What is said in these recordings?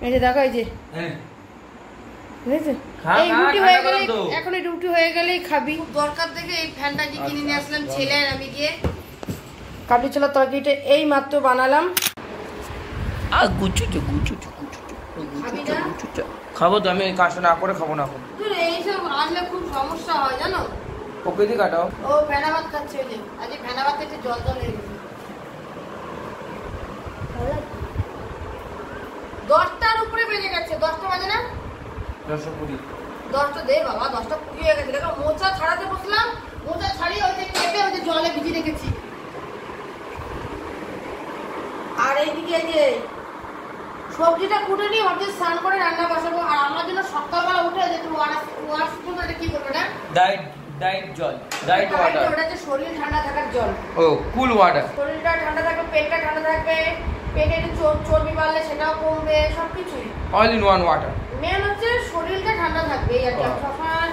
এই যে দেখো এই যে বুঝেছো এই রুটি হয়ে গেলে এখন এই রুটি হয়ে গেলেই খাবি দরকার থেকে এই ফ্যানটা যে কিনে নিয়ে আসলাম ছেলে আর আমি গিয়ে কাবলি ছোলার তরকারিটা এই মাত্র বানালাম খাবো তো আমি কাজটা না করে খাবো না এখন এইসব আসলে খুব সমস্যা হয় জানো ওকে দিয়ে কাটাও ও ভেনা ভাত খাচ্ছে ওই যে আজকে ভেনা ভাত খেতে জল জল লেগে গেছে 10টার উপরে বেজে গেছে 10টা বাজে না 10:20 10টা দে বাবা 10টা 20 হয়ে গেছে দেখো মোচা ছাড়াতে বসলাম মোচা ছাড়িয়ে ওই যে কেটে ওই যে জলে ভিজিয়ে রেখেছি আর এইদিকে এই যে সবজিটা কুটে নিয়ে ভাবছি স্নান করে রান্না বসাবো আর আমার জন্য সকালবেলা উঠে যে তুমি ওয়াটার কি করবে না ডাইট জল ডাইট ওয়াটার ওটা যে শরীর ঠান্ডা থাকার জল ও কুল ওয়াটার শরীরটা ঠান্ডা থাকবে পেটটা ঠান্ডা থাকবে পেটে চর্বি বাড়লে সেটাও কমবে সবকিছুই all in one watermelon হচ্ছে শরীরটা ঠান্ডা থাকবে আর কি সবসময়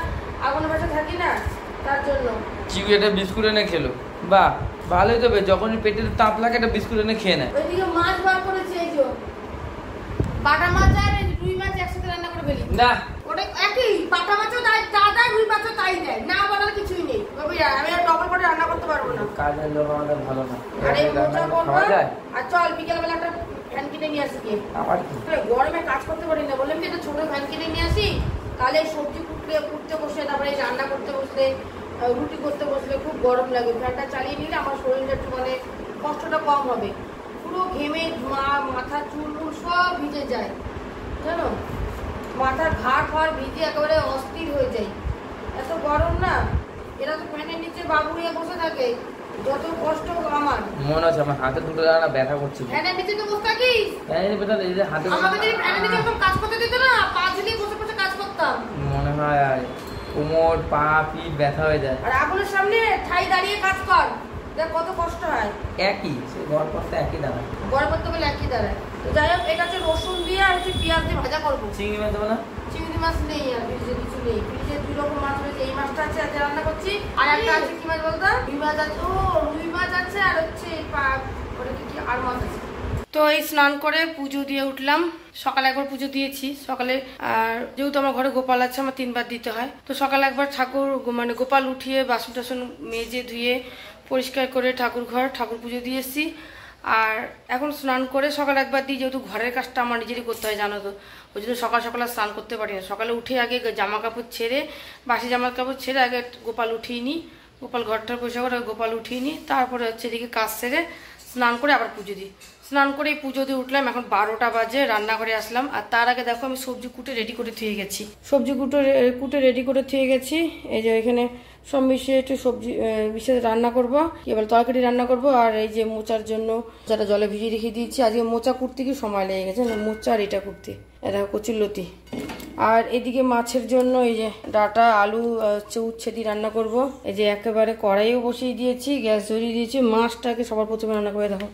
আগুনের পাশে থাকি না তার জন্য চিউই একটা বিস্কুট এনে খেলো বাহ ভালোই তো যখন পেটের তাপ লাগে একটা বিস্কুট এনে খেয়ে নেয় ওইদিকে মাছ বার করেছে এই যে বাটা মাছ আর রুই মাছ একসাথে রান্না করে ফেলি না ওটা একই বাটা মাছও দাদা রুই মাছও তাই দেয় না বলার কিছুই নেই আমি আর ডবল করে রান্না করতে পারবো না কাজের লোক আমাদের ভালো না আরে মোচা করবো আর চল বিকেলবেলা একটা ফ্যান কিনে নিয়ে আসি আমার গরমে কাজ করতে পারি না বললাম যে একটা ছোট ফ্যান কিনে নিয়ে আসি তাহলে সবজি কুটতে বসে তারপরে রান্না করতে বসলে রুটি করতে বসলে খুব গরম লাগে ফ্যানটা চালিয়ে নিলে আমার শরীরটা একটু মানে কষ্টটা কম হবে পুরো ঘেমে মাথা চুল সব ভিজে যায় জানো মাথার ঘাড় ভিজে একেবারে অস্থির হয়ে যায় এত গরম না এরা তো ফ্যানের নিচে বাবু হয়ে বসে থাকে যত কষ্ট আমার মনে হচ্ছে আমার হাতে দুটো জায়গা ব্যথা করছে ফ্যানের নিচে তো বসে থাকিস এই যে হাতে আমাকে যদি ফ্যানের নিচে এরকম কাজ করতে দিত না পা ঝুলিয়ে বসে বসে কাজ করতাম মনে হয় আর কোমর পা পিঠ ব্যথা হয়ে যায় আর আগুনের সামনে ঠাই দাঁড়িয়ে কাজ কর দেখ কত কষ্ট হয় একই সে গড় করতে একই দাঁড়ায় গড় করতে গেলে একই দাঁড়ায় তো যাই হোক এটা হচ্ছে রসুন দিয়ে আর হচ্ছে পেঁয়াজ দিয়ে ভাজা করবো চিংড়ি মাছ দেবো না চিংড়ি মাছ নেই আর ফ্রিজে কিছু নেই ফ্রিজে 2 রকম মাছ রয়েছে এই মাছটা আছে আজকে রান্না করছি আর একটা আছে কি মাছ বলতো রুই মাছ আছে রুই মাছ আছে আর হচ্ছে ওটা কি আর মাছ আছে তো এই স্নান করে পুজো দিয়ে উঠলাম সকালে একবার পুজো দিয়েছি সকালে আর যেহেতু আমার ঘরে গোপাল আছে আমার 3 বার দিতে হয় তো সকালে একবার ঠাকুর মানে গোপাল উঠিয়ে বাসন টাসন মেজে ধুয়ে পরিষ্কার করে ঠাকুর পুজো দিয়েছি আর এখন স্নান করে সকালে একবার দিই যেহেতু ঘরের কাজটা আমার নিজেরই করতে হয় জানো তো ওই জন্য সকাল স্নান করতে পারি না সকালে উঠে আগে জামা কাপড় ছেড়ে বাসি জামা কাপড় ছেড়ে আগে গোপাল উঠিয়ে নিই গোপাল ঘরটা পরিষ্কার করে গোপাল উঠিয়ে নিই তারপরে হচ্ছে এদিকে কাজ সেরে স্নান করে আবার পুজো দিই স্নান করে পুজো দিয়ে উঠলাম এখন 12টা বাজে রান্নাঘরে আসলাম আর তার আগে দেখো আমি সবজি কুটে রেডি করে থুয়ে গেছি কুটে রেডি করে থুয়ে গেছি এই যে এখানে সব মিশিয়ে একটু সবজি মিশিয়ে রান্না করবো এবার তরকারি রান্না করব আর এই যে মোচার জন্য যারা জলে ভিজিয়ে রেখে দিয়েছি আজকে মোচা কুটতে কি সময় লেগে গেছে না মোচা আর এটা কুটতে এটা কচুরলতি আর এদিকে মাছের জন্য এই যে ডাটা আলু উচ্ছে দিয়ে রান্না করব এই যে একেবারে কড়াইও বসিয়ে দিয়েছি গ্যাস ধরিয়ে দিয়েছি মাছটাকে সবার প্রথমে রান্না করে দেখো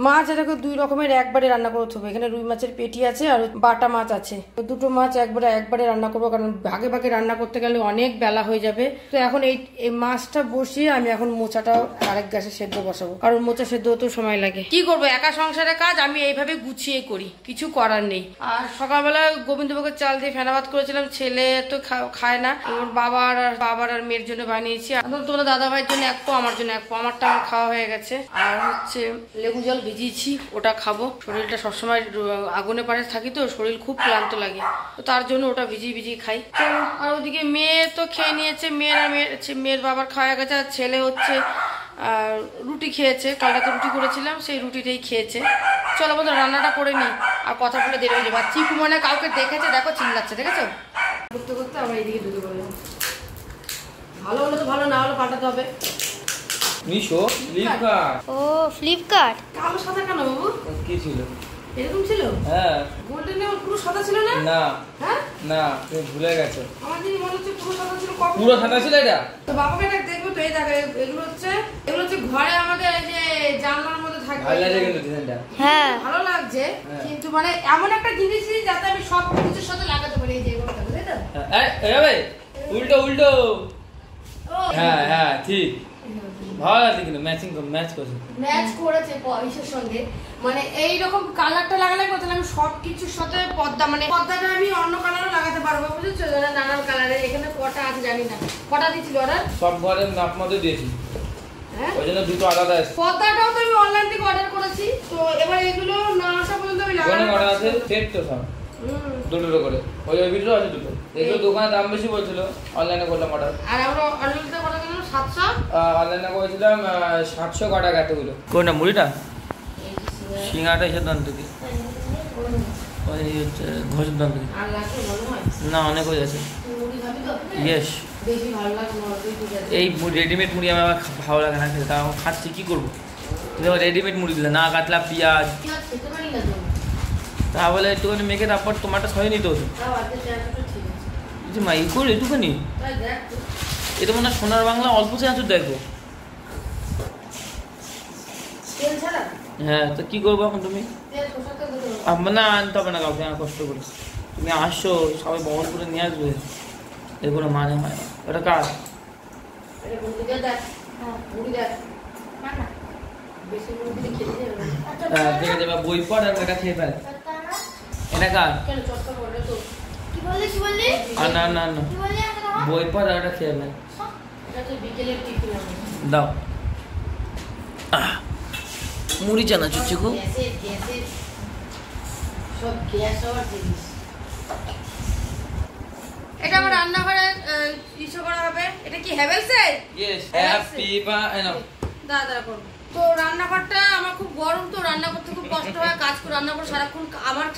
মাছ এটাকে 2 রকমের একবারে রান্না করতে হবে এখানে রুই মাছের পেটি আছে আর বাটা মাছ আছে দুটো মাছ একবারে রান্না করবো কারণ ভাগে ভাগে রান্না করতে গেলে অনেক বেলা হয়ে যাবে তো এখন এই মাছটা বসিয়ে আমি এখন মোচাটাও আরেক গ্যাসে সেদ্ধ বসাবো কারণ মোচা সেদ্ধ হতেও সময় লাগে কি করবো একা সংসারের কাজ আমি এইভাবে গুছিয়ে করি কিছু করার নেই আর সকালবেলা গোবিন্দভোগের চাল দিয়ে ফেনা ভাত করেছিলাম ছেলে তো খায় না ওর বাবার আর মেয়ের জন্য বানিয়েছি তোমাদের দাদা ভাইয়ের জন্য 1 পো আমার জন্য 1 পো আমারটা আমার খাওয়া হয়ে গেছে আর হচ্ছে লেবু জল ভিজিয়েছি ওটা খাবো শরীরটা সবসময় আগুনে পাড়ে থাকি তো শরীর খুব ক্লান্ত লাগে তো তার জন্য ওটা ভিজিয়ে খাই তো আর ওদিকে মেয়ে তো খেয়ে নিয়েছে মেয়ের বাবার খাওয়া গেছে আর ছেলে হচ্ছে রুটি খেয়েছে কালকে রুটি করেছিলাম সেই রুটিটাই খেয়েছে চলো বন্ধু রান্নাটা করে নি আর কথা বলে দেরি হয়ে যাবে আর চিকু মনে কাউকে দেখেছে দেখো চিল্লাচ্ছে দেখেছো করতে করতে আমরা এইদিকে ঢুকে পড়লাম ভালো হলে তো ভালো না হলে পাল্টাতে হবে মিশো ফ্লিপকার্ট ও ফ্লিপকার্ট কালো সাদা কেন বাবু কি ছিল এরকম ছিল হ্যাঁ গোল্ডেন নেওয়ার পুরো সাদা ছিল না না হ্যাঁ না তুমি ভুলে গেছো আমার দিদি মনে হচ্ছে পুরো সাদা ছিল পুরো সাদা ছিল এটা তো বাবাকে এটা দেখবো তো এই দেখো এগুলো হচ্ছে ঘরে আমাদের এই যে জানলার মধ্যে থাকে ভালো লাগে কিন্তু ডিজাইনটা হ্যাঁ ভালো লাগছে কিন্তু মানে এমন একটা জিনিস যাতে আমি সব কিছুর সাথে লাগাতে পারি এই যে এগুলো বুঝলে তো এই ভাই উল্টো হ্যাঁ ঠিক ভালো লাগছে কিন্তু ম্যাচ করেছে ইসের সঙ্গে মানে এইরকম কালারটা লাগালে তাহলে আমি সবকিছুর সাথে পর্দা মানে পর্দাটা আমি অন্য কালারও লাগাতে পারবো, বুঝেছো? নানান কালারের। এখানে কটা আছে জানি না, কটা দিয়েছিল অর্ডার? সব ঘরের নাপ মতো দিয়েছি, ওই জন্য দুটো আলাদা আছে। পর্দাটাও তো আমি অনলাইন থেকে অর্ডার করেছি, তো এবার এগুলো না আসা পর্যন্ত আমি লাগাবো। কোন অর্ডার আছে সেট তো সব দুটো করে, ওই ভিডিও আছে দুটো। এগুলো দোকানে দাম বেশি বলছিল, অনলাইনে করলাম অর্ডার। আর আমরা অনলাইনে কত দিলাম? 700। অনলাইনে করেছিলাম 700 টাকা এতগুলো। কোনটা মুড়িটা? সিঙ্গাটা এসে দাম থেকে ওই হচ্ছে ঘোষের দাম থেকে। না অনেক হয়ে গেছে। ইয়েস, এই রেডিমেড মুড়ি আমার ভালো লাগে না খেতে, তা আমি খাচ্ছি কী করবো? তুমি রেডিমেড মুড়ি দিলে না কাটলা পেঁয়াজ, তাহলে একটুখানি মেখে তারপর তোমারটা সরিয়ে নিতে হতো। মা এই করে একটুখানি, এটা মনে হয় সোনার বাংলা অল্প চাঁচুর দেখবো। হ্যাঁ, তো কি করবো এখন তুমি? না আনতে হবে না কাউকে, আমার কষ্ট করে তুমি আসছো, সবাই বহন করে নিয়ে আসবে, এর কোনো মানে হয় না। ওটা কার? ঠিক আছে, বই পড় আর এটা খেয়ে ফেল। এটা কার? না না না, বই পড় আর এটা খেয়ে ফেল। দাও মুড়ি চানা চুচ্ছে খুব। এটা আমার রান্নাঘরে ইস্যু করা হবে। এটা কি হ্যাভেলসের? ইয়েস, হ্যাপি বা এনো দাদা করব। তো রান্নাঘরটা আমার খুব গরম, তো রান্না করতে খুব কষ্ট হয়। কাজ করে রান্না করে সারাক্ষণ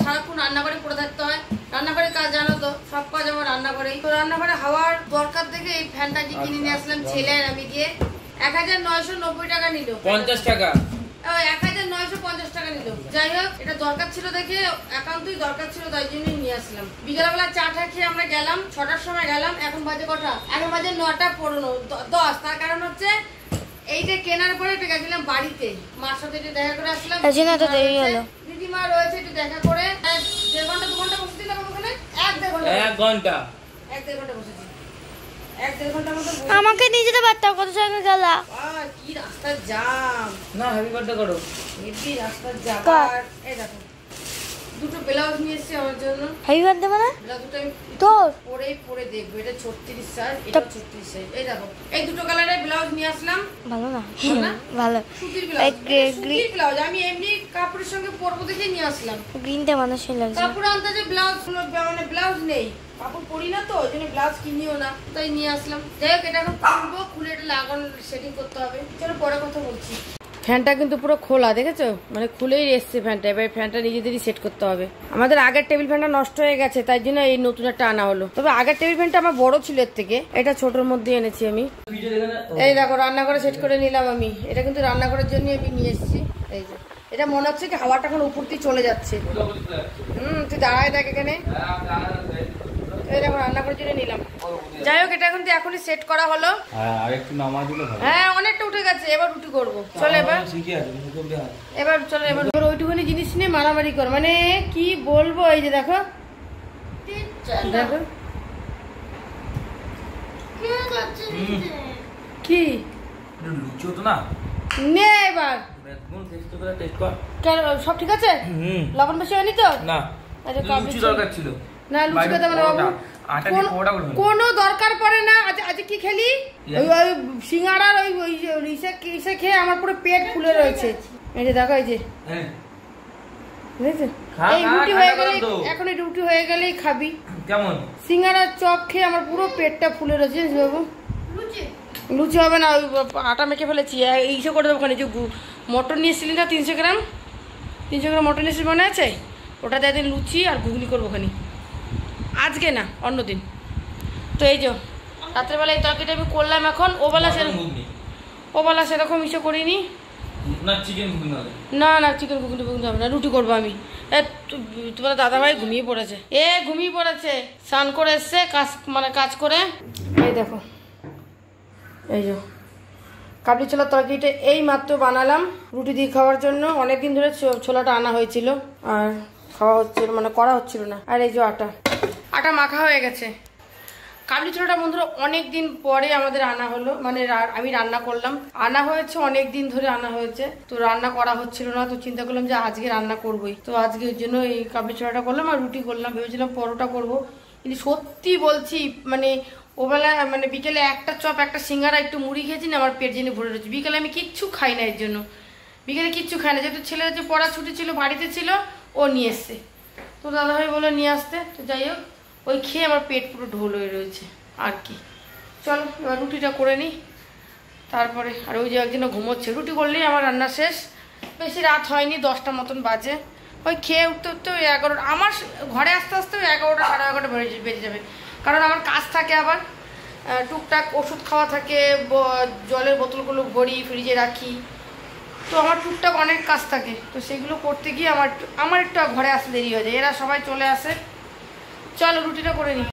সারাক্ষণ রান্নাঘরে পড়ে থাকতে হয়। রান্নাঘরের কাজ জানো তো, সব কাজ আমার রান্নাঘরেই। তো রান্নাঘরে হাওয়ার দরকার থেকে এই ফ্যানটা যে কিনে নিয়ে আসলাম ছেলে আর আমি গিয়ে। 1990 টাকা নিল। 50 টাকা 1950 টাকা নিল। যাই হোক, এটা দরকার ছিল দেখে, একান্তই দরকার ছিল, তাই জন্যই নিয়ে আসলাম। বিকেলবেলা চা খেয়ে আমরা গেলাম, 6টার সময় গেলাম। এখন বাজে কটা? এখন বাজে 9:15, 10। তার কারণ হচ্ছে এইটা কেনার পরে একটু গেছিলাম বাড়িতে, মার সাথে একটু দেখা করে আসলাম। দিদিমা রয়েছে, একটু দেখা করে 1.5 ঘন্টা 2 ঘন্টা বসেছিলাম ওখানে। 1.5 ঘন্টা 1.5 ঘন্টা বসেছি। 1.5 ঘন্টার মতো। আমাকে নিয়ে যেতে পারতাম, কত জায়গায় গেলা। কি রাস্তার জাম না, হ্যাপি বার্থডে করো। হেভি রাস্তার জাম। আর এই দেখো দুটো ব্লাউজ নিয়ে এসেছি আমার জন্য। হ্যাপি বার্থডে মানে ব্লাউজ দুটো আমি তোর পরে দেখবো। এটা 36 সাইজ, এটা 36 সাইজ। এই দেখো এই দুটো কালারের ব্লাউজ নিয়ে আসলাম। ভালো না? ভালো সুতির ব্লাউজ, সুতির ব্লাউজ। আমি এমনি কাপড়ের সঙ্গে পরবো দেখে নিয়ে আসলাম। গ্রিনটা মানুষই লাগছে। কাপড় আনতে যে ব্লাউজ মানে ব্লাউজ নেই, কাপড় পরি না তো, ওই জন্য ব্লাউজ কিনিও না, তাই নিয়ে আসলাম। যাই হোক, এটা এখন খুলবো, খুলে এটা লাগানো সেটিং করতে হবে। চলো পরে কথা বলছি। ফ্যানটা কিন্তু পুরো খোলা, দেখেছো? মানে খুলেই এসছে ফ্যানটা। এবার ফ্যানটা নিজেদেরই সেট করতে হবে। আমাদের আগের টেবিল ফ্যানটা নষ্ট হয়ে গেছে, তাই জন্য এই নতুন একটা আনা হলো। তবে আগের টেবিল ফ্যানটা আমার বড় ছিল এর থেকে, এটা ছোটর মধ্যে এনেছি আমি। এই দেখো রান্নাঘরে সেট করে নিলাম আমি। এটা কিন্তু রান্নাঘরের জন্য আমি নিয়ে এসেছি। এই যে এটা মনে হচ্ছে কি হাওয়াটা এখন উপর দিয়ে চলে যাচ্ছে। তুই দাঁড়ায় দেখ এখানে। এই দেখো রান্নাঘরের জন্য নিলাম। যাই হোক, এটা এখন এখনই সেট করা হলো। হ্যাঁ, অনেকটা উঠে গেছে, এবার রুটি করবো। চলো এবার ওইটুকুনি জিনিস নিয়ে মারামারি কর, মানে কি বলবো। এই যে দেখো দেখো কি নে এবার। সব ঠিক আছে? লবণ বেশি হয়নি তো? না, লুচি দরকার ছিল না। লুচি খেতে মানে বাবু কোনো দরকার পড়ে না। আজ কি খেলি? ওই সিঙ্গাড়ার ওই ইসে খেয়ে আমার পুরো পেট ফুলে রয়েছে। এই যে দেখো, এই যে এই রুটি হয়ে গেলে, এখন এই রুটি হয়ে গেলেই খাবি। কেমন সিঙ্গাড়ার চপ খেয়ে আমার পুরো পেটটা ফুলে রয়েছে বাবু। লুচি হবে না, ওই আটা মেখে ফেলেছি। ইসে করে দেবো ওখানে। যে মটর নিয়ে এসেছিলি না, 300 গ্রাম মটর নিয়ে এসে মনে আছে? ওটাতে একদিন লুচি আর ঘুগনি করবো ওখানে, আজকে না অন্যদিন। তো এই যে রাত্রেবেলা এই তরকারিটা আমি করলাম। এখন ওবেলা সেরকম ইসে করিনি। না চিকেন ঘুগনি হবে না, রুটি করবো আমি। তোমার দাদাভাই ঘুমিয়ে পড়েছে। স্নান করে এসছে, কাজ করে। এই দেখো, এই যে কাবলি ছোলার তরকারিটা এই মাত্র বানালাম রুটি দিয়ে খাওয়ার জন্য। অনেকদিন ধরে ছোলাটা আনা হয়েছিল আর খাওয়া হচ্ছিল, মানে করা হচ্ছিল না। আর এই যে আটা মাখা হয়ে গেছে। কাবলি ছোলাটা বন্ধুরা অনেক দিন পরে আমাদের আনা হলো, মানে আমি রান্না করলাম। আনা হয়েছে অনেক দিন ধরে আনা হয়েছে, তো রান্না করা হচ্ছিল না, তো চিন্তা করলাম যে আজকে রান্না করবোই। তো আজকে ওই জন্য এই কাবলি ছোলাটা করলাম আর রুটি করলাম। ভেবেছিলাম পরোটা করব, কিন্তু সত্যি বলছি মানে ওবেলা মানে বিকেলে একটা চপ একটা সিঙ্গারা একটু মুড়ি খেয়েছি না, আমার পেট জেনে ভরে রয়েছে। বিকেলে আমি কিচ্ছু খাই না, এর জন্য বিকেলে কিচ্ছু খাই না। যেহেতু ছেলের যে পড়া ছুটি ছিল, বাড়িতে ছিল, ও নিয়ে এসছে, তো দাদাভাই বললো নিয়ে আসতে। তো যাই হোক, ওই খেয়ে আমার পেট পুরো ঢোল হয়ে রয়েছে আর কি। চলো এবার রুটিটা করে নিই তারপরে। আর ওই যে একজনে ঘুমোচ্ছে, রুটি করলেই আমার রান্না শেষ। বেশি রাত হয়নি, 10টা মতন বাজে। ওই খেয়ে উঠতে উঠতে ওই 11টা, আমার ঘরে আসতে আসতে ওই 11টা সাড়ে 11টা বেজে যাবে, কারণ আমার কাজ থাকে, আবার টুকটাক ওষুধ খাওয়া থাকে, জলের বোতলগুলো ভরি ফ্রিজে রাখি, তো আমার টুকটাক অনেক কাজ থাকে। তো সেগুলো করতে গিয়ে আমার একটু ঘরে আসতে দেরি হয়ে যায়। এরা সবাই চলে আসে। চলো রুটিটা করে নিই।